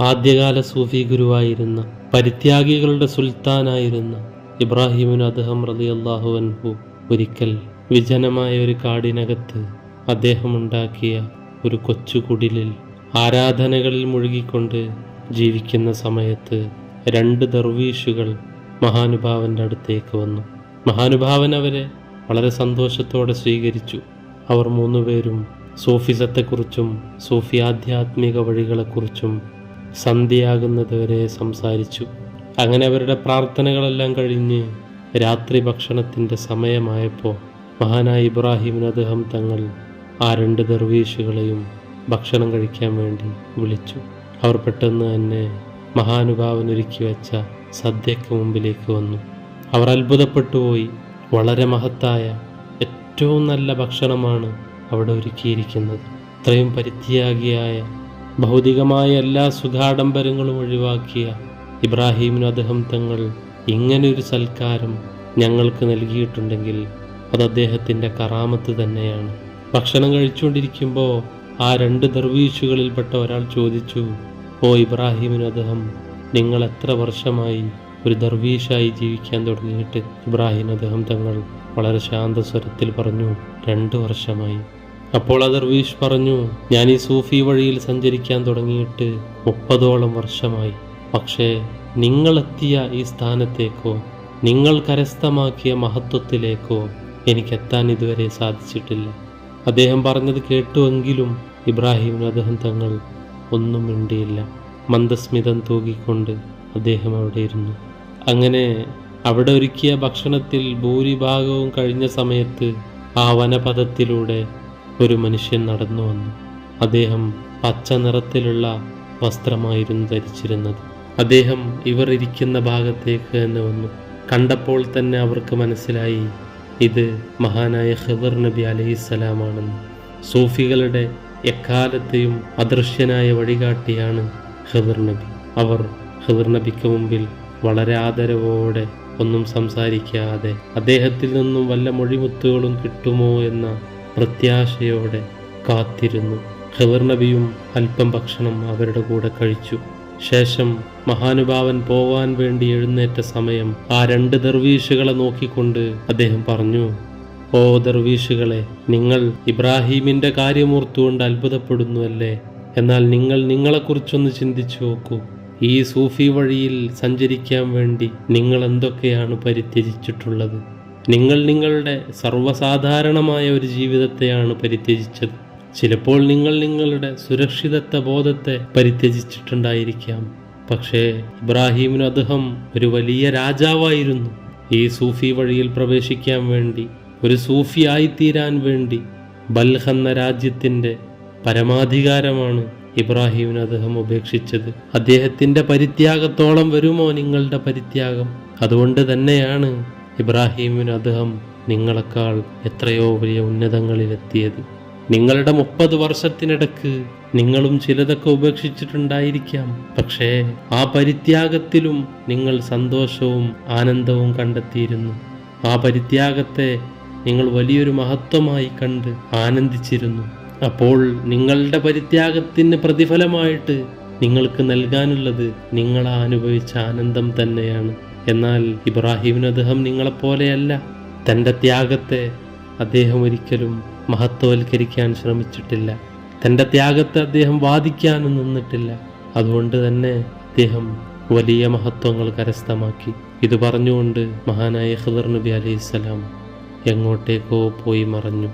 ആദ്യകാല സൂഫി ഗുരുവായിരുന്ന പരിത്യാഗികളുടെ സുൽത്താനായിരുന്ന ഇബ്രാഹിമുൽ അദ്ഹം റളിയല്ലാഹു അൻഹു ഒരിക്കൽ വിജനമായ ഒരു കാടിനകത്ത് അദ്ദേഹമുണ്ടാക്കിയ ഒരു കൊച്ചു കുടിലിൽ ആരാധനകളിൽ മുഴുകിക്കൊണ്ട് ജീവിക്കുന്ന സമയത്ത് 2 ദർവീഷുകൾ മഹാനുഭാവന്റെ അടുത്തേക്ക് വന്നു. മഹാനുഭാവൻ അവരെ വളരെ സന്തോഷത്തോടെ സ്വീകരിച്ചു. അവർ 3 പേരും സൂഫിസത്തെക്കുറിച്ചും സൂഫി ആധ്യാത്മിക വഴികളെക്കുറിച്ചും സന്ധ്യയാകുന്നതുവരെ സംസാരിച്ചു. അങ്ങനെ അവരുടെ പ്രാർത്ഥനകളെല്ലാം കഴിഞ്ഞ് രാത്രി ഭക്ഷണത്തിൻ്റെ സമയമായപ്പോൾ മഹാനായ ഇബ്രാഹിമുൽ അദ്ഹം തങ്ങൾ ആ 2 ദർവീഷുകളെയും ഭക്ഷണം കഴിക്കാൻ വേണ്ടി വിളിച്ചു. അവർ പെട്ടെന്ന് തന്നെ മഹാനുഭാവൻ ഒരുക്കി വെച്ച സദ്യക്ക് മുമ്പിലേക്ക് വന്നു. അവർ അത്ഭുതപ്പെട്ടുപോയി. വളരെ മഹത്തായ ഏറ്റവും നല്ല ഭക്ഷണമാണ് അവിടെ ഒരുക്കിയിരിക്കുന്നത്. ഇത്രയും പരിത്യാഗിയായ ഭൗതികമായ എല്ലാ സുഖാഡംബരങ്ങളും ഒഴിവാക്കിയ ഇബ്രാഹിമുൽ അദ്ഹം തങ്ങൾ ഇങ്ങനെയൊരു സൽക്കാരം ഞങ്ങൾക്ക് നൽകിയിട്ടുണ്ടെങ്കിൽ അത് അദ്ദേഹത്തിൻ്റെ കറാമത്ത് തന്നെയാണ്. ഭക്ഷണം കഴിച്ചുകൊണ്ടിരിക്കുമ്പോൾ ആ 2 ദർവീഷുകളിൽപ്പെട്ട ഒരാൾ ചോദിച്ചു, ഓ ഇബ്രാഹിമുൽ അദ്ഹം, നിങ്ങൾ എത്ര വർഷമായി ഒരു ദർവീഷായി ജീവിക്കാൻ തുടങ്ങിയിട്ട്? ഇബ്രാഹിമുൽ അദ്ഹം തങ്ങൾ വളരെ ശാന്തസ്വരത്തിൽ പറഞ്ഞു, 2 വർഷമായി. അപ്പോൾ ആ ദർവീഷ് പറഞ്ഞു, ഞാൻ ഈ സൂഫി വഴിയിൽ സഞ്ചരിക്കാൻ തുടങ്ങിയിട്ട് 30ഓളം വർഷമായി. പക്ഷേ നിങ്ങളെത്തിയ ഈ സ്ഥാനത്തേക്കോ നിങ്ങൾ കരസ്ഥമാക്കിയ മഹത്വത്തിലേക്കോ എനിക്കെത്താൻ ഇതുവരെ സാധിച്ചിട്ടില്ല. അദ്ദേഹം പറഞ്ഞത് കേട്ടുവെങ്കിലും ഇബ്രാഹിമുൽ അദ്ഹം തങ്ങൾ ഒന്നും മിണ്ടിയില്ല. മന്ദസ്മിതം തൂകിക്കൊണ്ട് അദ്ദേഹം അവിടെ ഇരുന്നു. അങ്ങനെ അവിടെ ഒരുക്കിയ ഭക്ഷണത്തിൽ ഭൂരിഭാഗവും കഴിഞ്ഞ സമയത്ത് ആ വനപഥത്തിലൂടെ ഒരു മനുഷ്യൻ നടന്നു വന്നു. അദ്ദേഹം പച്ച നിറത്തിലുള്ള വസ്ത്രമായിരുന്നു ധരിച്ചിരുന്നത്. അദ്ദേഹം ഇവർ ഇരിക്കുന്ന ഭാഗത്തേക്ക് തന്നെ വന്നു. കണ്ടപ്പോൾ തന്നെ അവർക്ക് മനസ്സിലായി ഇത് മഹാനായ ഖിദർ നബി അലൈഹിസ്സലാമാണെന്ന്. സൂഫികളുടെ എക്കാലത്തെയും അദൃശ്യനായ വഴികാട്ടിയാണ് ഖിദർ നബി. അവർ ഖിദർ നബിക്ക് മുമ്പിൽ വളരെ ആദരവോടെ ഒന്നും സംസാരിക്കാതെ അദ്ദേഹത്തിൽ നിന്നും വല്ല മൊഴിമുത്തുകളും കിട്ടുമോ എന്ന പ്രത്യാശയോടെ കാത്തിരുന്നു. ഖിദർ നബിയും അല്പം ഭക്ഷണം അവരുടെ കൂടെ കഴിച്ചു. ശേഷം മഹാനുഭാവൻ പോവാൻ വേണ്ടി എഴുന്നേറ്റ സമയം ആ 2 ദർവീഷുകളെ നോക്കിക്കൊണ്ട് അദ്ദേഹം പറഞ്ഞു, ഓ ദർവീഷുകളെ, നിങ്ങൾ ഇബ്രാഹിമിൻ്റെ കാര്യമോർത്തുകൊണ്ട് അത്ഭുതപ്പെടുന്നു അല്ലേ? എന്നാൽ നിങ്ങൾ നിങ്ങളെക്കുറിച്ചൊന്ന് ചിന്തിച്ചു നോക്കൂ. ഈ സൂഫി വഴിയിൽ സഞ്ചരിക്കാൻ വേണ്ടി നിങ്ങൾ എന്തൊക്കെയാണ് പരിത്യജിച്ചിട്ടുള്ളത്? നിങ്ങൾ നിങ്ങളുടെ സർവ്വസാധാരണമായ ഒരു ജീവിതത്തെയാണ് പരിത്യജിച്ചത്. ചിലപ്പോൾ നിങ്ങൾ നിങ്ങളുടെ സുരക്ഷിതത്വ ബോധത്തെ പരിത്യജിച്ചിട്ടുണ്ടായിരിക്കാം. പക്ഷേ ഇബ്രാഹിമുൽ അദ്ഹം ഒരു വലിയ രാജാവായിരുന്നു. ഈ സൂഫി വഴിയിൽ പ്രവേശിക്കാൻ വേണ്ടി, ഒരു സൂഫി ആയിത്തീരാൻ വേണ്ടി ബൽഖ് എന്ന രാജ്യത്തിൻ്റെ പരമാധികാരമാണ് ഇബ്രാഹിമുൽ അദ്ഹം ഉപേക്ഷിച്ചത്. അദ്ദേഹത്തിൻ്റെ പരിത്യാഗത്തോളം വരുമോ നിങ്ങളുടെ പരിത്യാഗം? അതുകൊണ്ട് തന്നെയാണ് ഇബ്രാഹിമുൽ അദ്ഹം നിങ്ങളെക്കാൾ എത്രയോ വലിയ ഉന്നതങ്ങളിലെത്തിയത്. നിങ്ങളുടെ 30 വർഷത്തിനിടക്ക് നിങ്ങളും ചിലതൊക്കെ ഉപേക്ഷിച്ചിട്ടുണ്ടായിരിക്കാം. പക്ഷേ ആ പരിത്യാഗത്തിലും നിങ്ങൾ സന്തോഷവും ആനന്ദവും കണ്ടെത്തിയിരുന്നു. ആ പരിത്യാഗത്തെ നിങ്ങൾ വലിയൊരു മഹത്വമായി കണ്ട് ആനന്ദിച്ചിരുന്നു. അപ്പോൾ നിങ്ങളുടെ പരിത്യാഗത്തിന് പ്രതിഫലമായിട്ട് നിങ്ങൾക്ക് നൽകാനുള്ളത് നിങ്ങൾ അനുഭവിച്ച ആനന്ദം തന്നെയാണ്. എന്നാൽ ഇബ്രാഹിമുൽ അദ്ഹം നിങ്ങളെപ്പോലെയല്ല. തൻ്റെ ത്യാഗത്തെ അദ്ദേഹം ഒരിക്കലും മഹത്വവൽക്കരിക്കാൻ ശ്രമിച്ചിട്ടില്ല. തൻ്റെ ത്യാഗത്തെ അദ്ദേഹം വാദിക്കാനും നിന്നിട്ടില്ല. അതുകൊണ്ട് തന്നെ അദ്ദേഹം വലിയ മഹത്വങ്ങൾ കരസ്ഥമാക്കി. ഇത് പറഞ്ഞുകൊണ്ട് മഹാനായ ഖിദർ നബി അലൈഹിസ്സലാം എങ്ങോട്ടേക്കോ പോയി മറഞ്ഞു.